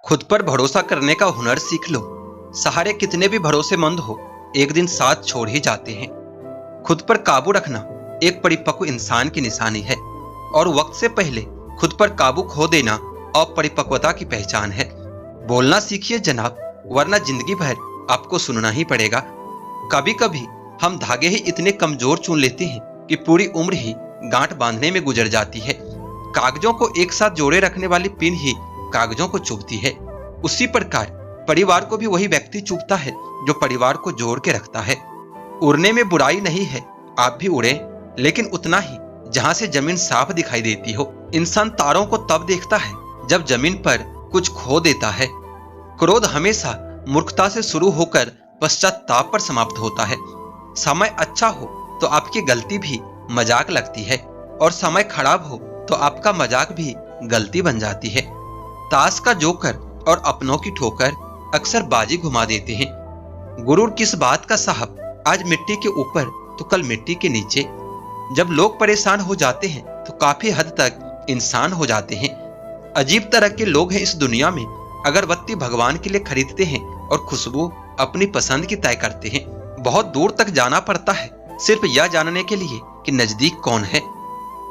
खुद पर भरोसा करने का हुनर सीख लो। सहारे कितने भी भरोसेमंद हो, एक दिन साथ छोड़ ही जाते हैं। खुद पर काबू रखना एक परिपक्व इंसान की निशानी है, और वक्त से पहले खुद पर काबू खो देना अपरिपक्वता की पहचान है। बोलना सीखिए जनाब, वरना जिंदगी भर आपको सुनना ही पड़ेगा। कभी कभी हम धागे ही इतने कमजोर चुन लेते हैं कि पूरी उम्र ही गांठ बांधने में गुजर जाती है। कागजों को एक साथ जोड़े रखने वाली पिन ही कागजों को चुभती है। उसी प्रकार परिवार को भी वही व्यक्ति चुभता है जो परिवार को जोड़ के रखता है। उड़ने में बुराई नहीं है, आप भी उड़े, लेकिन उतना ही जहां से जमीन साफ दिखाई देती हो। इंसान तारों को तब देखता है जब जमीन पर कुछ खो देता है। क्रोध हमेशा मूर्खता से शुरू होकर पश्चाताप पर समाप्त होता है। समय अच्छा हो तो आपकी गलती भी मजाक लगती है, और समय खराब हो तो आपका मजाक भी गलती बन जाती है। ताश का जोकर और अपनों की ठोकर अक्सर बाजी घुमा देते हैं। गुरूर किस बात का साहब, आज मिट्टी के ऊपर तो कल मिट्टी के नीचे। जब लोग परेशान हो जाते हैं तो काफी हद तक इंसान हो जाते हैं। अजीब तरह के लोग हैं इस दुनिया में। अगरबत्ती भगवान के लिए खरीदते हैं और खुशबू अपनी पसंद की तय करते हैं। बहुत दूर तक जाना पड़ता है सिर्फ यह जानने के लिए कि नजदीक कौन है।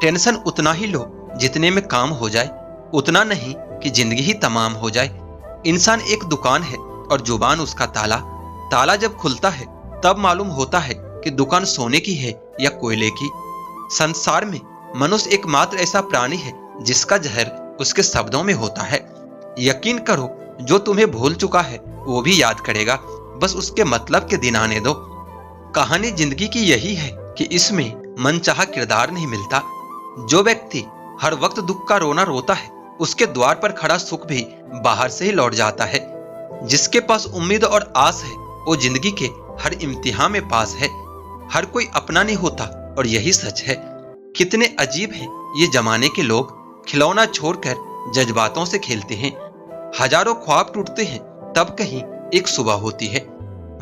टेंशन उतना ही लो जितने में काम हो जाए, उतना नहीं कि जिंदगी ही तमाम हो जाए। इंसान एक दुकान है और जुबान उसका ताला। ताला जब खुलता है तब मालूम होता है कि दुकान सोने की है या कोयले की। संसार में मनुष्य एकमात्र ऐसा प्राणी है जिसका जहर उसके शब्दों में होता है। यकीन करो, जो तुम्हें भूल चुका है वो भी याद करेगा, बस उसके मतलब के दिन आने दो। कहानी जिंदगी की यही है कि इसमें मनचाहा किरदार नहीं मिलता। जो व्यक्ति हर वक्त दुख का रोना रोता है, उसके द्वार पर खड़ा सुख भी बाहर से ही लौट जाता है। जिसके पास उम्मीद और आस है वो जिंदगी के हर इम्तिहान में पास है। हर कोई अपना नहीं होता और यही सच है। कितने अजीब हैं ये जमाने के लोग, खिलौना छोड़कर जज्बातों से खेलते हैं। हजारों ख्वाब टूटते हैं तब कहीं एक सुबह होती है।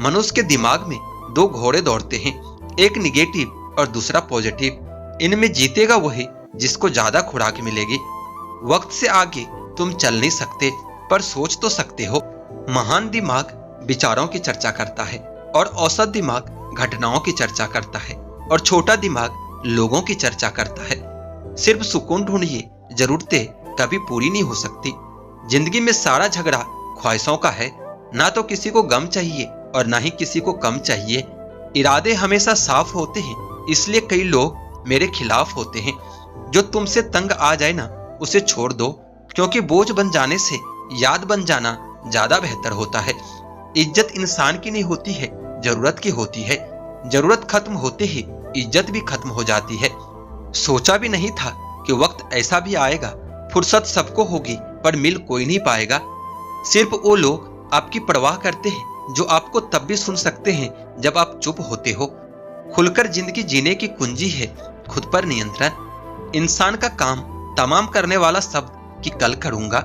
मनुष्य के दिमाग में दो घोड़े दौड़ते हैं, एक निगेटिव और दूसरा पॉजिटिव। इनमें जीतेगा वही जिसको ज्यादा खुराक मिलेगी। वक्त से आगे तुम चल नहीं सकते, पर सोच तो सकते हो। महान दिमाग विचारों की चर्चा करता है, और औसत दिमाग घटनाओं की चर्चा करता है, और छोटा दिमाग लोगों की चर्चा करता है। सिर्फ सुकून ढूंढिए, जरूरतें कभी पूरी नहीं हो सकती। जिंदगी में सारा झगड़ा ख्वाहिशों का है। ना तो किसी को गम चाहिए और ना ही किसी को कम चाहिए। इरादे हमेशा साफ होते हैं, इसलिए कई लोग मेरे खिलाफ होते हैं। जो तुमसे तंग आ जाए ना, उसे छोड़ दो, क्योंकि बोझ बन जाने से याद बन जाना ज्यादा बेहतर होता है। इज्जत इंसान की नहीं होती है, जरूरत की होती है। जरूरत खत्म होते ही इज्जत भी खत्म हो जाती है। सोचा भी नहीं था कि वक्त ऐसा भी आएगा। फुर्सत सबको होगी पर मिल कोई नहीं पाएगा। सिर्फ वो लोग आपकी परवाह करते हैं जो आपको तब भी सुन सकते हैं जब आप चुप होते हो। खुलकर जिंदगी जीने की कुंजी है खुद पर नियंत्रण। इंसान का काम तमाम करने वाला शब्द कि कल करूंगा।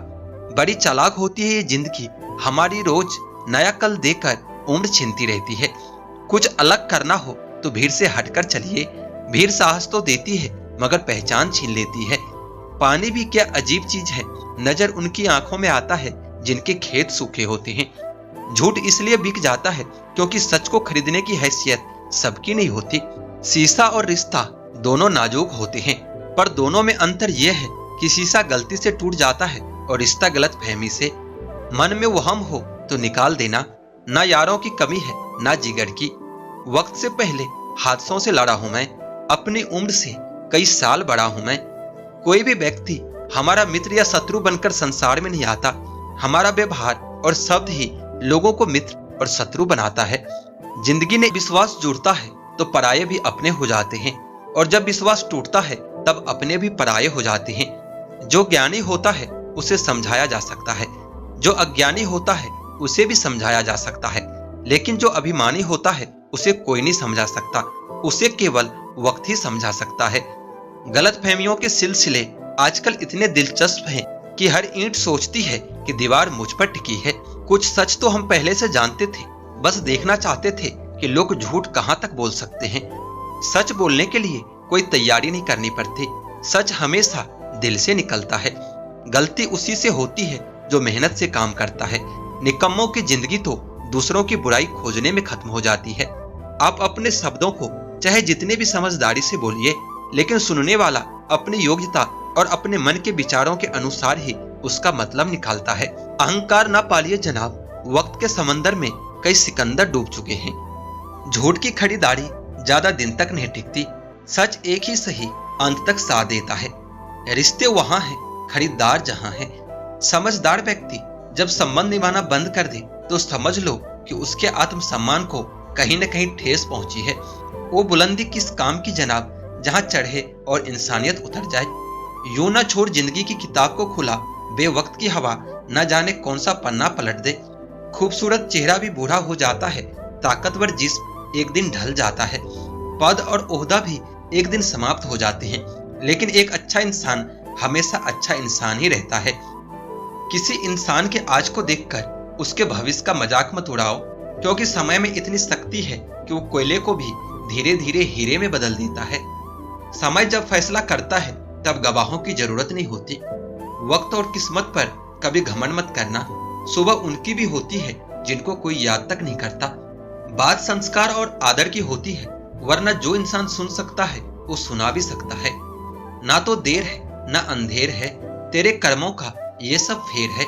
बड़ी चालाक होती है ये जिंदगी, हमारी रोज नया कल देकर उम्र छीनती रहती है। कुछ अलग करना हो तो भीड़ से हटकर चलिए। भीड़ साहस तो देती है मगर पहचान छीन लेती है। पानी भी क्या अजीब चीज है, नजर उनकी आंखों में आता है जिनके खेत सूखे होते हैं। झूठ इसलिए बिक जाता है क्योंकि सच को खरीदने की हैसियत सबकी नहीं होती। शीशा और रिश्ता दोनों नाजुक होते हैं, पर दोनों में अंतर यह है कि शीशा गलती से टूट जाता है और रिश्ता गलत फहमी से। मन में वहम हो तो निकाल देना। ना यारों की कमी है ना जिगर की। वक्त से पहले हादसों से लड़ा हूं मैं, अपनी उम्र से कई साल बड़ा हूं मैं। कोई भी व्यक्ति हमारा मित्र या शत्रु बनकर संसार में नहीं आता। हमारा व्यवहार और शब्द ही लोगों को मित्र और शत्रु बनाता है। जिंदगी में विश्वास जुड़ता है तो पराये भी अपने हो जाते हैं, और जब विश्वास टूटता है तब अपने भी पराये हो जाते हैं। जो ज्ञानी होता है उसे समझाया जा सकता है, जो अज्ञानी होता है उसे भी समझाया जा सकता है, लेकिन जो अभिमानी होता है उसे कोई नहीं समझा सकता। उसे केवल वक्त ही समझा सकता है। गलतफहमियों के सिलसिले आजकल इतने दिलचस्प हैं कि हर ईंट सोचती है कि दीवार मुझ पर टिकी है। कुछ सच तो हम पहले से जानते थे, बस देखना चाहते थे कि लोग झूठ कहां तक बोल सकते हैं। सच बोलने के लिए कोई तैयारी नहीं करनी पड़ती। सच हमेशा दिल से निकलता है। गलती उसी से होती है जो मेहनत से काम करता है। निकम्मों की जिंदगी तो दूसरों की बुराई खोजने में खत्म हो जाती है। आप अपने शब्दों को चाहे जितने भी समझदारी से बोलिए, लेकिन सुनने वाला अपनी योग्यता और अपने मन के विचारों के अनुसार ही उसका मतलब निकालता है। अहंकार ना पालिए जनाब, वक्त के समंदर में कई सिकंदर डूब चुके हैं। झूठ की खरीदारी ज्यादा दिन तक नहीं टिकती, सच एक ही सही अंत तक साथ देता है। रिश्ते वहां हैं, खरीदार जहां है। समझदार व्यक्ति जब संबंध निभाना बंद कर दे तो समझ लो कि उसके आत्मसम्मान को कहीं न कहीं ठेस पहुंची है। वो बुलंदी किस काम की जनाब जहां चढ़े और इंसानियत उतर जाए। यूं ना छोड़ जिंदगी की किताब को खुला, बेवक्त की हवा न जाने कौन सा पन्ना पलट दे। खूबसूरत चेहरा भी बूढ़ा हो जाता है, ताकतवर जिस्म एक दिन ढल जाता है, पद और ओहदा भी एक दिन समाप्त हो जाते हैं, लेकिन एक अच्छा इंसान हमेशा अच्छा इंसान ही रहता है। किसी इंसान के आज को देखकर उसके भविष्य का मजाक मत उड़ाओ, क्योंकि समय में इतनी शक्ति है कि वो कोयले को भी धीरे धीरे हीरे में बदल देता है। समय जब फैसला करता है तब गवाहों की जरूरत नहीं होती। वक्त और किस्मत पर कभी घमंड मत करना, सुबह उनकी भी होती है जिनको कोई याद तक नहीं करता। बात संस्कार और आदर की होती है, वरना जो इंसान सुन सकता है वो सुना भी सकता है। ना तो देर है ना अंधेर है, तेरे कर्मों का ये सब फेर है।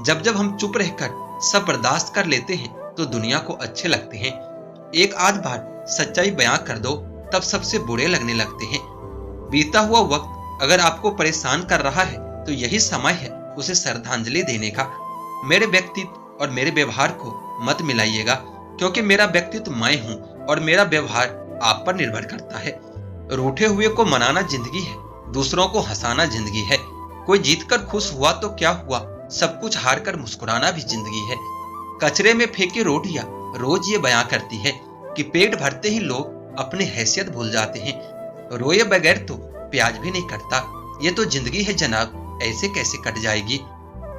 जब जब हम चुप रहकर सब बर्दाश्त कर लेते हैं तो दुनिया को अच्छे लगते हैं। एक आध बार सच्चाई बयां कर दो तब सबसे बुरे लगने लगते हैं। बीता हुआ वक्त अगर आपको परेशान कर रहा है तो यही समय है उसे श्रद्धांजलि देने का। मेरे व्यक्तित्व और मेरे व्यवहार को मत मिलाइएगा, क्योंकि मेरा व्यक्तित्व मैं हूं और मेरा व्यवहार आप पर निर्भर करता है। रूठे हुए को मनाना जिंदगी है, दूसरों को हंसाना जिंदगी है। कोई जीतकर खुश हुआ तो क्या हुआ, सब कुछ हार कर मुस्कुराना भी जिंदगी है। कचरे में फेंकी रोटियां रोज ये बयां करती है कि पेट भरते ही लोग अपनी हैसियत भूल जाते हैं। रोए बगैर तो प्याज भी नहीं कटता। ये तो जिंदगी है जनाब, ऐसे कैसे कट जाएगी।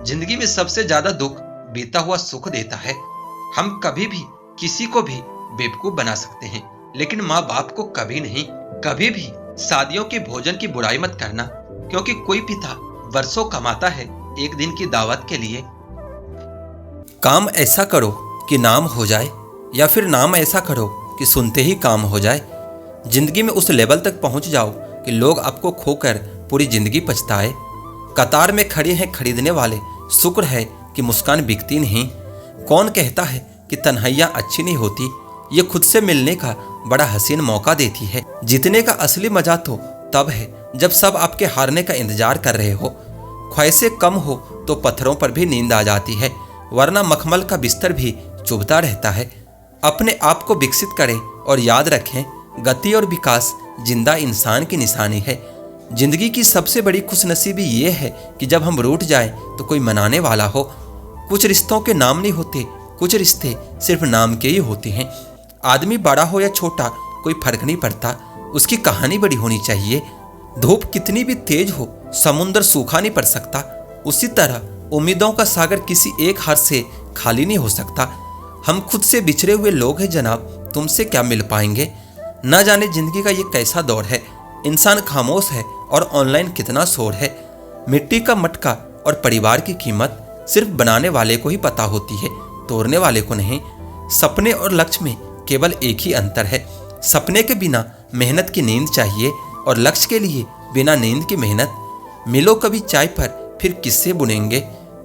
जिंदगी में सबसे ज्यादा दुख बीता हुआ सुख देता है। हम कभी भी किसी को भी बेवकूफ बना सकते हैं, लेकिन माँ बाप को कभी नहीं। कभी भी शादियों के भोजन की बुराई मत करना, क्योंकि कोई पिता वर्षों कमाता है एक दिन की दावत के लिए। काम ऐसा करो कि नाम हो जाए, या फिर नाम ऐसा करो कि सुनते ही काम हो जाए। जिंदगी में उस लेवल तक पहुंच जाओ कि लोग आपको खोकर पूरी जिंदगी पछताए। कतार में खड़े हैं खरीदने वाले, शुक्र है कि मुस्कान बिकती नहीं। कौन कहता है कि तन्हाइयाँ अच्छी नहीं होती, ये खुद से मिलने का बड़ा हसीन मौका देती है। जीतने का असली मजा तो तब है जब सब आपके हारने का इंतजार कर रहे हो। ख्वाहिशें कम हो तो पत्थरों पर भी नींद आ जाती है, वरना मखमल का बिस्तर भी चुभता रहता है। अपने आप को विकसित करें और याद रखें, गति और विकास जिंदा इंसान की निशानी है। जिंदगी की सबसे बड़ी खुशनसीबी ये है कि जब हम रूठ जाएं तो कोई मनाने वाला हो। कुछ रिश्तों के नाम नहीं होते, कुछ रिश्ते सिर्फ नाम के ही होते हैं। आदमी बड़ा हो या छोटा कोई फर्क नहीं पड़ता, उसकी कहानी बड़ी होनी चाहिए। धूप कितनी भी तेज हो, समुद्र सूखा नहीं पड़ सकता। उसी तरह उम्मीदों का सागर किसी एक हाथ से खाली नहीं हो सकता। हम खुद से बिछड़े हुए लोग हैं जनाब, तुमसे क्या मिल पाएंगे। न जाने जिंदगी का ये कैसा दौर है, इंसान खामोश है और ऑनलाइन कितना शोर है। मिट्टी का मटका और परिवार की कीमत सिर्फ बनाने वाले को ही पता होती है, तोड़ने वाले को नहीं। सपने और लक्ष्य में केवल एक ही अंतर है, सपने के बिना मेहनत की नींद चाहिए और लक्ष्य के लिए बिना नींद की मेहनत। मिलो कभी चाय पर फिर किससे बुनेंगे,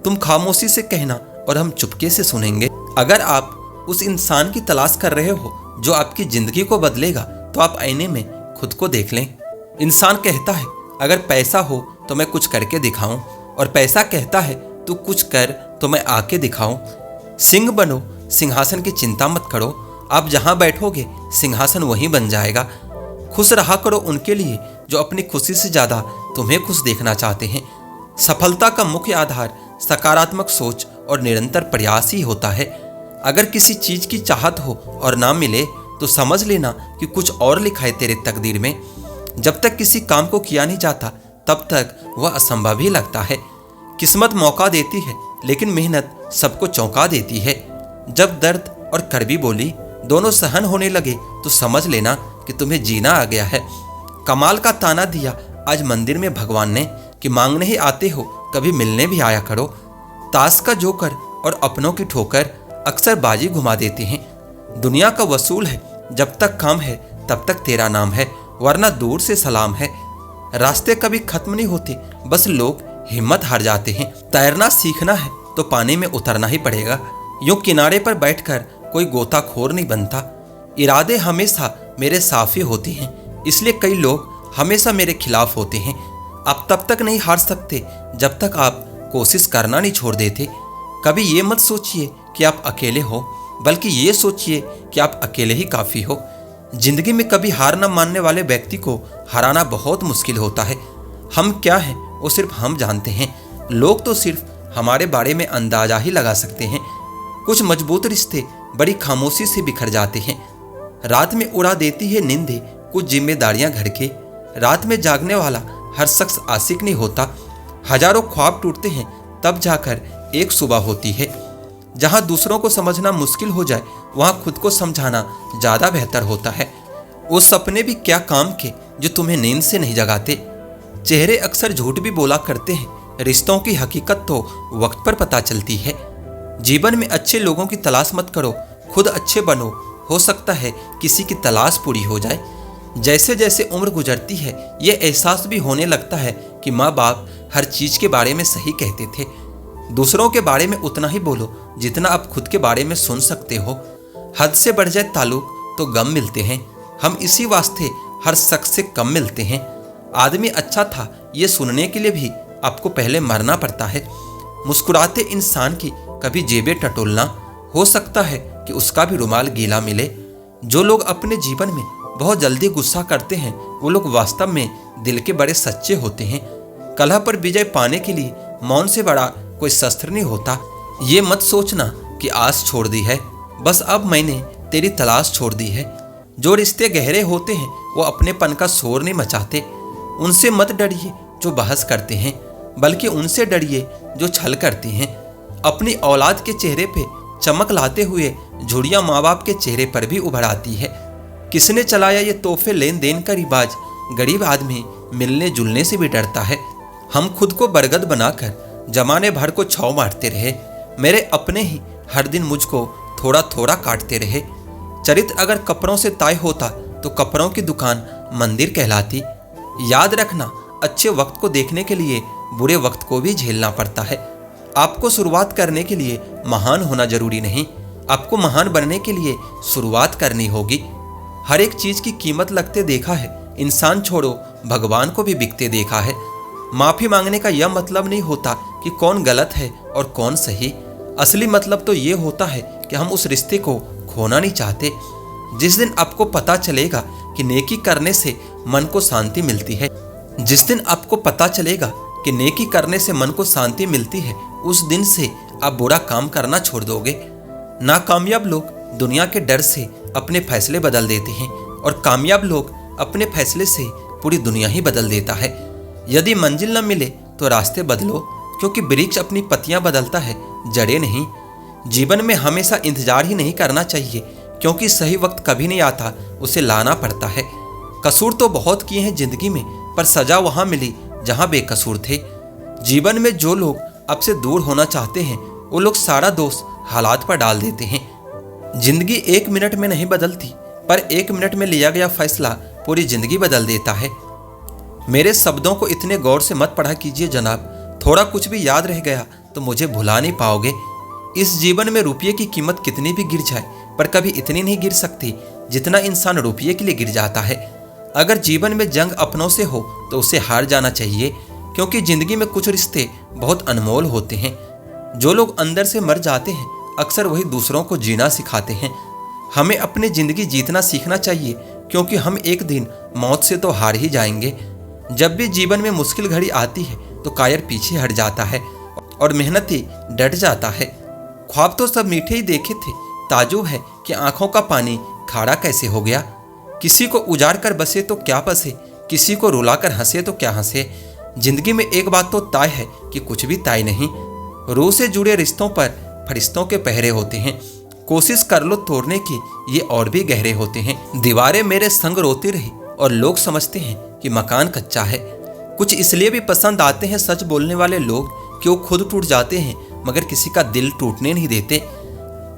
तुम खामोशी से कहना और हम चुपके से सुनेंगे। अगर आप उस इंसान की तलाश कर रहे हो जो आपकी जिंदगी को बदलेगा, तो आप आईने में खुद को देख लें। इंसान कहता है अगर पैसा हो तो मैं कुछ करके दिखाऊं, और पैसा कहता है तू कुछ कर तो मैं आके दिखाऊं। सिंह बनो, सिंहासन की चिंता मत करो, आप जहां बैठोगे सिंहासन वहीं बन जाएगा। खुश रहा करो उनके लिए जो अपनी खुशी से ज्यादा तुम्हें खुश देखना चाहते हैं। सफलता का मुख्य आधार सकारात्मक सोच और निरंतर प्रयास ही होता है। अगर किसी चीज की चाहत हो और ना मिले तो समझ लेना कि कुछ और लिखा है तेरे तकदीर में। जब तक किसी काम को किया नहीं जाता तब तक वह असंभव ही लगता है। किस्मत मौका देती है लेकिन मेहनत सबको चौंका देती है। जब दर्द और कड़वी बोली दोनों सहन होने लगे तो समझ लेना कि तुम्हें जीना आ गया है। कमाल का ताना दिया आज मंदिर में भगवान ने कि मांगने ही आते हो, कभी मिलने भी आया करो। ताश का जोकर और अपनों की ठोकर अक्सर बाजी घुमा देते हैं। दुनिया का वसूल है, जब तक काम है तब तक तेरा नाम है, वरना दूर से सलाम है। रास्ते कभी खत्म नहीं होते, बस लोग हिम्मत हार जाते हैं। तैरना सीखना है तो पानी में उतरना ही पड़ेगा। यूं किनारे पर बैठकर कोई गोताखोर नहीं बनता। इरादे हमेशा मेरे साफ ही होते हैं, इसलिए कई लोग हमेशा मेरे खिलाफ होते हैं। आप तब तक नहीं हार सकते जब तक आप कोशिश करना नहीं छोड़ देते। कभी ये मत सोचिए कि आप अकेले हो, बल्कि ये सोचिए कि आप अकेले ही काफ़ी हो। जिंदगी में कभी हार न मानने वाले व्यक्ति को हराना बहुत मुश्किल होता है। हम क्या हैं वो सिर्फ हम जानते हैं। लोग तो सिर्फ हमारे बारे में अंदाजा ही लगा सकते हैं। कुछ मजबूत रिश्ते बड़ी खामोशी से बिखर जाते हैं। रात में उड़ा देती है नींदें कुछ जिम्मेदारियां घर के। रात में जागने वाला हर शख्स आशिक नहीं होता। हजारों ख्वाब टूटते हैं तब जाकर एक सुबह होती है। जहां दूसरों को समझना मुश्किल हो जाए वहां खुद को समझाना ज़्यादा बेहतर होता है। वो सपने भी क्या काम के जो तुम्हें नींद से नहीं जगाते। चेहरे अक्सर झूठ भी बोला करते हैं, रिश्तों की हकीकत तो वक्त पर पता चलती है। जीवन में अच्छे लोगों की तलाश मत करो, खुद अच्छे बनो। हो सकता है किसी की तलाश पूरी हो जाए। जैसे जैसे उम्र गुजरती है ये एहसास भी होने लगता है कि माँ बाप हर चीज़ के बारे में सही कहते थे। दूसरों के बारे में उतना ही बोलो जितना आप खुद के बारे में सुन सकते हो। हद से बढ़ जाए ताल्लुक तो गम मिलते हैं। हम इसी वास्ते हर शख्स से कम मिलते हैं। आदमी अच्छा था ये सुनने के लिए भी आपको पहले मरना पड़ता है। मुस्कुराते इंसान की कभी जेबें टटोलना, हो सकता है कि उसका भी रुमाल गीला मिले। जो लोग अपने जीवन में बहुत जल्दी गुस्सा करते हैं वो लोग वास्तव में दिल के बड़े सच्चे होते हैं। कलह पर विजय पाने के लिए मौन से बड़ा कोई शस्त्र नहीं होता। ये मत सोचना कि आस छोड़ दी है, बस अब मैंने तेरी तलाश छोड़ दी है। जो रिश्ते गहरे होते हैं वो अपनेपन का शोर नहीं मचाते। उनसे मत डरिए जो बहस करते हैं, बल्कि उनसे डरिए जो छल करते हैं। अपनी औलाद के चेहरे पे चमक लाते हुए झुर्रियाँ माँ बाप के चेहरे पर भी उभर आती है। किसने चलाया ये तोहफे लेन देन का रिवाज? गरीब आदमी मिलने जुलने से भी डरता है। हम खुद को बरगद बनाकर जमाने भर को छाव मारते रहे। मेरे अपने ही हर दिन मुझको थोड़ा थोड़ा काटते रहे। चरित्र अगर कपड़ों से तय होता तो कपड़ों की दुकान मंदिर कहलाती। याद रखना, अच्छे वक्त को देखने के लिए बुरे वक्त को भी झेलना पड़ता है। आपको शुरुआत करने के लिए महान होना जरूरी नहीं, आपको महान बनने के लिए शुरुआत करनी होगी। हर एक चीज की कीमत लगते देखा है, इंसान छोड़ो भगवान को भी बिकते देखा है। माफी मांगने का यह मतलब नहीं होता कि कौन गलत है और कौन सही। असली मतलब तो ये होता है कि हम उस रिश्ते को खोना नहीं चाहते। जिस दिन आपको पता चलेगा कि नेकी करने से मन को शांति मिलती है, जिस दिन आपको पता चलेगा कि नेकी करने से मन को शांति मिलती है, उस दिन से आप बुरा काम करना छोड़ दोगे। नाकामयाब लोग दुनिया के डर से अपने फैसले बदल देते हैं और कामयाब लोग अपने फैसले से पूरी दुनिया ही बदल देता है। यदि मंजिल न मिले तो रास्ते बदलो, क्योंकि वृक्ष अपनी पत्तियां बदलता है, जड़ें नहीं। जीवन में हमेशा इंतजार ही नहीं करना चाहिए, क्योंकि सही वक्त कभी नहीं आता, उसे लाना पड़ता है। कसूर तो बहुत किए हैं जिंदगी में, पर सजा वहां मिली जहां बेकसूर थे। जीवन में जो लोग आपसे दूर होना चाहते हैं वो लोग सारा दोष हालात पर डाल देते हैं। जिंदगी 1 मिनट में नहीं बदलती, पर 1 मिनट में लिया गया फैसला पूरी जिंदगी बदल देता है। मेरे शब्दों को इतने गौर से मत पढ़ा कीजिए जनाब, थोड़ा कुछ भी याद रह गया तो मुझे भुला नहीं पाओगे। इस जीवन में रुपये की कीमत कितनी भी गिर जाए, पर कभी इतनी नहीं गिर सकती जितना इंसान रुपये के लिए गिर जाता है। अगर जीवन में जंग अपनों से हो तो उसे हार जाना चाहिए, क्योंकि जिंदगी में कुछ रिश्ते बहुत अनमोल होते हैं। जो लोग अंदर से मर जाते हैं अक्सर वही दूसरों को जीना सिखाते हैं। हमें अपनी जिंदगी जीतना सीखना चाहिए, क्योंकि हम एक दिन मौत से तो हार ही जाएंगे। जब भी जीवन में मुश्किल घड़ी आती है तो कायर पीछे हट जाता है और मेहनती डट जाता है। ख्वाब तो सब मीठे ही देखे थे, ताजुब है कि आंखों का पानी खारा कैसे हो गया। किसी को उजाड़ कर बसे तो क्या बसे, किसी को रुलाकर हंसे तो क्या हंसे। जिंदगी में एक बात तो तय है कि कुछ भी तय नहीं। रूह से जुड़े रिश्तों पर फरिश्तों के पहरे होते हैं। कोशिश कर लो तोड़ने की, ये और भी गहरे होते हैं। दीवारें मेरे संग रोती रही और लोग समझते हैं कि मकान कच्चा है। कुछ इसलिए भी पसंद आते हैं सच बोलने वाले लोग कि वो खुद टूट जाते हैं मगर किसी का दिल टूटने नहीं देते।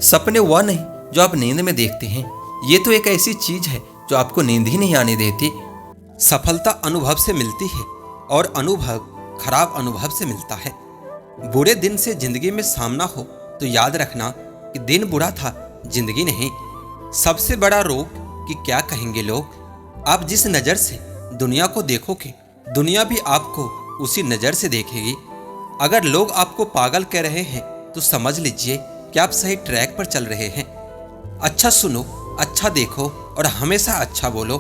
सपने वह नहीं जो आप नींद में देखते हैं, ये तो एक ऐसी चीज है जो आपको नींद ही नहीं आने देती। सफलता अनुभव से मिलती है और अनुभव खराब अनुभव से मिलता है। बुरे दिन से जिंदगी में सामना हो तो याद रखना कि दिन बुरा था, जिंदगी नहीं। सबसे बड़ा रोग कि क्या कहेंगे लोग। आप जिस नज़र से दुनिया को देखोगे, दुनिया भी आपको उसी नज़र से देखेगी। अगर लोग आपको पागल कह रहे हैं तो समझ लीजिए कि आप सही ट्रैक पर चल रहे हैं। अच्छा सुनो, अच्छा देखो और हमेशा अच्छा बोलो।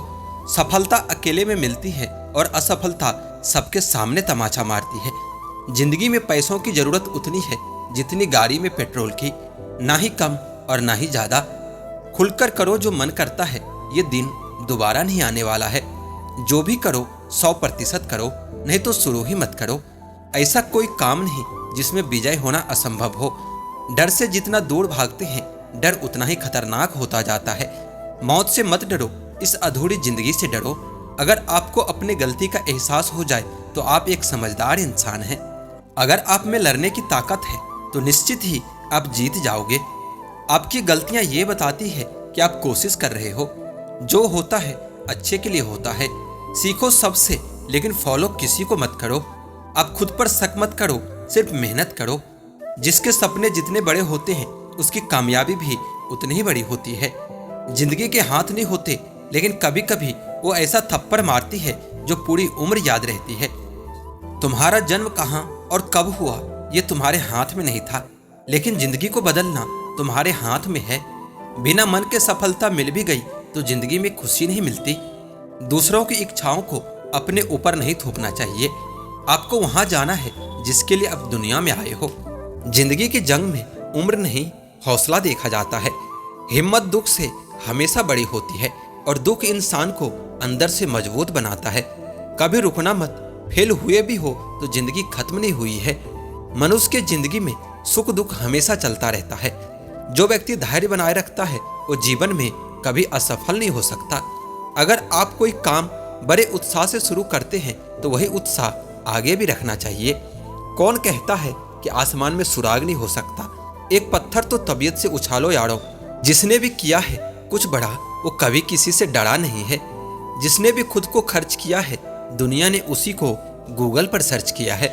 सफलता अकेले में मिलती है और असफलता सबके सामने तमाचा मारती है। जिंदगी में पैसों की जरूरत उतनी है जितनी गाड़ी में पेट्रोल की, ना ही कम और ना ही ज्यादा। खुलकर करो जो मन करता है, ये दिन दोबारा नहीं आने वाला है। जो भी करो 100% करो, नहीं तो शुरू ही मत करो। ऐसा कोई काम नहीं जिसमें विजय होना असंभव हो। डर से जितना दूर भागते हैं, डर उतना ही खतरनाक होता जाता है। मौत से मत डरो, इस अधूरी जिंदगी से डरो। अगर आपको अपनी गलती का एहसास हो जाए तो आप एक समझदार इंसान हैं। अगर आप में लड़ने की ताकत है तो निश्चित ही आप जीत जाओगे। आपकी गलतियां ये बताती है कि आप कोशिश कर रहे हो। जो होता है अच्छे के लिए होता है। सीखो सबसे, लेकिन फॉलो किसी को मत करो। आप खुद पर शक मत करो, सिर्फ मेहनत करो। जिसके सपने जितने बड़े होते हैं उसकी कामयाबी भी उतनी ही बड़ी होती है। जिंदगी के हाथ नहीं होते, लेकिन कभी कभी वो ऐसा थप्पड़ मारती है जो पूरी उम्र याद रहती है। तुम्हारा जन्म कहाँ और कब हुआ ये तुम्हारे हाथ में नहीं था, लेकिन जिंदगी को बदलना तुम्हारे हाथ में है। बिना मन के सफलता मिल भी गई तो जिंदगी में खुशी नहीं मिलती। दूसरों की इच्छाओं को अपने ऊपर नहीं थोपना चाहिए। आपको वहां जाना है जिसके लिए आप दुनिया में आए हो। जिंदगी की जंग में उम्र नहीं, हौसला देखा जाता है। हिम्मत दुख से हमेशा बड़ी होती है और दुख इंसान को अंदर से मजबूत बनाता है। कभी रुकना मत, फेल हुए भी हो तो जिंदगी खत्म नहीं हुई है। मनुष्य के जिंदगी में सुख दुख हमेशा चलता रहता है। जो व्यक्ति धैर्य बनाए रखता है वो जीवन में कभी असफल नहीं हो सकता। अगर आप कोई काम बड़े उत्साह से शुरू करते हैं तो वही उत्साह आगे भी रखना चाहिए। कौन कहता है कि आसमान में सुराग नहीं हो सकता। एक पत्थर तो तबीयत से उछालो यारो। जिसने भी किया है कुछ बड़ा वो कभी किसी से डरा नहीं है। जिसने भी खुद को खर्च किया है दुनिया ने उसी को गूगल पर सर्च किया है।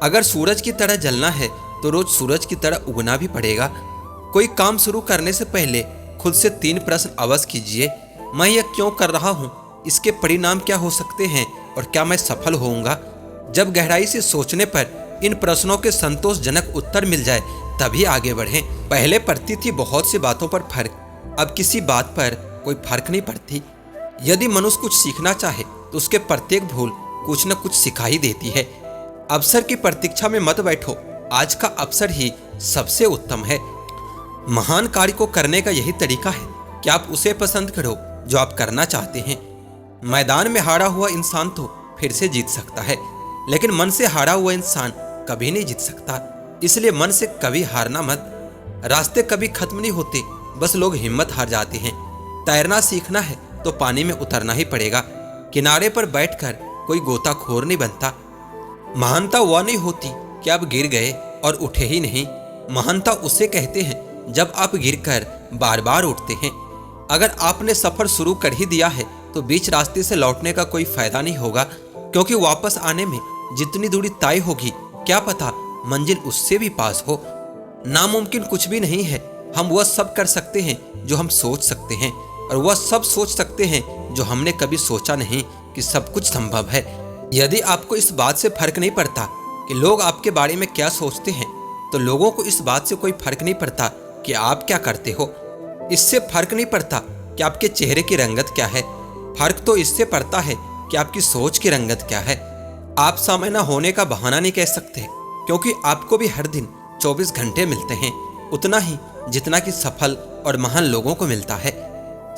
अगर सूरज की तरह जलना है तो रोज सूरज की तरह उगना भी पड़ेगा। कोई काम शुरू करने से पहले खुद से 3 प्रश्न अवश्य कीजिए। मैं यह क्यों कर रहा हूँ, इसके परिणाम क्या हो सकते हैं और क्या मैं सफल होऊंगा। जब गहराई से सोचने पर इन प्रश्नों के संतोषजनक उत्तर मिल जाए तभी आगे बढ़ें। पहले पड़ती थी बहुत सी बातों पर फर्क, अब किसी बात पर कोई फर्क नहीं पड़ती। यदि मनुष्य कुछ सीखना चाहे तो उसके प्रत्येक भूल कुछ न कुछ सिखा ही देती है। अवसर की प्रतीक्षा में मत बैठो, आज का अवसर ही सबसे उत्तम है। महान कार्य को करने का यही तरीका है कि आप उसे पसंद करो जो आप करना चाहते हैं। मैदान में हारा हुआ इंसान तो फिर से जीत सकता है, लेकिन मन से हारा हुआ इंसान कभी नहीं जीत सकता। इसलिए मन से कभी हारना मत। रास्ते कभी खत्म नहीं होते, बस लोग हिम्मत हार जाते हैं। तैरना सीखना है तो पानी में उतरना ही पड़ेगा। किनारे पर बैठकर कोई गोताखोर नहीं बनता। महानता वह नहीं होती कि आप गिर गए और उठे ही नहीं। महानता उसे कहते हैं जब आप गिरकर बार बार उठते हैं। अगर आपने सफर शुरू कर ही दिया है तो बीच रास्ते से लौटने का कोई फायदा नहीं होगा, क्योंकि वापस आने में जितनी दूरी तय होगी क्या पता मंजिल उससे भी पास हो। नामुमकिन कुछ भी नहीं है। हम वह सब कर सकते हैं जो हम सोच सकते हैं, और वह सब सोच सकते हैं जो हमने कभी सोचा नहीं कि सब कुछ संभव है। यदि आपको इस बात से फर्क नहीं पड़ता कि लोग आपके बारे में क्या सोचते हैं, तो लोगों को इस बात से कोई फर्क नहीं पड़ता कि आप क्या करते हो। इससे फर्क नहीं पड़ता कि आपके चेहरे की रंगत क्या है, फर्क तो इससे पड़ता है कि आपकी सोच की रंगत क्या है। आप समय न होने का बहाना नहीं कह सकते, क्योंकि आपको भी हर दिन 24 घंटे मिलते हैं, उतना ही जितना कि सफल और महान लोगों को मिलता है।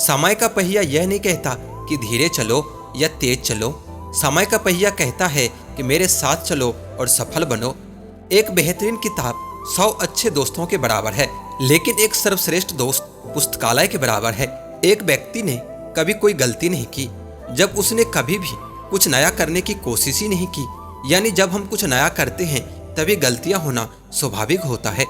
समय का पहिया यह नहीं कहता कि धीरे चलो या तेज चलो। समय का पहिया कहता है कि मेरे साथ चलो और सफल बनो। एक बेहतरीन किताब 100 अच्छे दोस्तों के बराबर है, लेकिन एक सर्वश्रेष्ठ दोस्त पुस्तकालय के बराबर है। एक व्यक्ति ने कभी कोई गलती नहीं की जब उसने कभी भी कुछ नया करने की कोशिश ही नहीं की। यानी जब हम कुछ नया करते हैं तभी गलतियां होना स्वाभाविक होता है।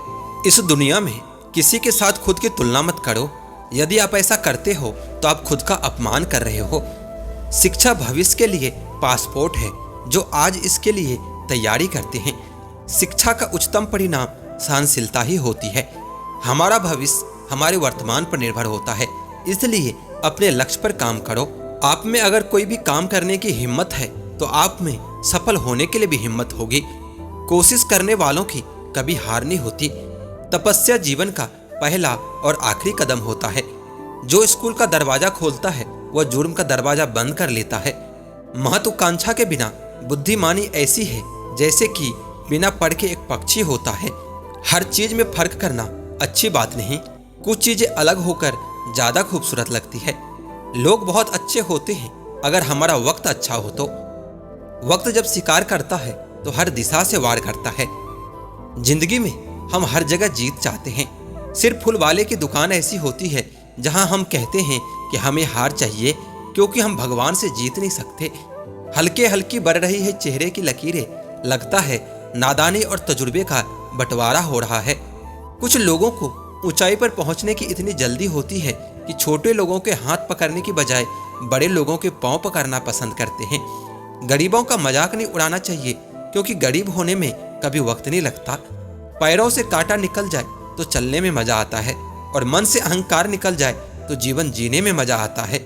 इस दुनिया में किसी के साथ खुद की तुलना मत करो। यदि आप ऐसा करते हो तो आप खुद का अपमान कर रहे हो। शिक्षा भविष्य के लिए पासपोर्ट है जो आज इसके लिए तैयारी करते हैं। शिक्षा का उच्चतम परिणाम सहनशीलता ही होती है। हमारा भविष्य हमारे वर्तमान पर निर्भर होता है, इसलिए अपने लक्ष्य पर काम करो। आप में अगर कोई भी काम करने की हिम्मत है तो आप में सफल होने के लिए भी हिम्मत होगी। कोशिश करने वालों की कभी हार नहीं होती। तपस्या जीवन का पहला और आखिरी कदम होता है। जो स्कूल का दरवाजा खोलता है वह जुर्म का दरवाजा बंद कर लेता है। महत्वाकांक्षा के बिना बुद्धिमानी ऐसी है जैसे कि बिना पढ़ के एक पक्षी होता है। हर चीज में फर्क करना अच्छी बात नहीं। कुछ चीजें अलग होकर ज्यादा खूबसूरत लगती है। लोग बहुत अच्छे होते हैं अगर हमारा वक्त अच्छा हो तो। वक्त जब शिकार करता है तो हर दिशा से वार करता है। जिंदगी में हम हर जगह जीत चाहते हैं। सिर्फ फूल वाले की दुकान ऐसी होती है जहां हम कहते हैं कि हमें हार चाहिए क्योंकि हम भगवान से जीत नहीं सकते। हल्के हल्की बढ़ रही है चेहरे की लकीरें, लगता है नादानी और तजुर्बे का बंटवारा हो रहा है। कुछ लोगों को ऊंचाई पर पहुंचने की इतनी जल्दी होती है कि छोटे लोगों के हाथ पकड़ने की बजाय बड़े लोगों के पांव पकड़ना पसंद करते हैं। गरीबों का मजाक नहीं उड़ाना चाहिए क्योंकि गरीब होने में कभी वक्त नहीं लगता। पैरों से कांटा निकल जाए तो चलने में मजा आता है और मन से अहंकार निकल जाए तो जीवन जीने में मजा आता है।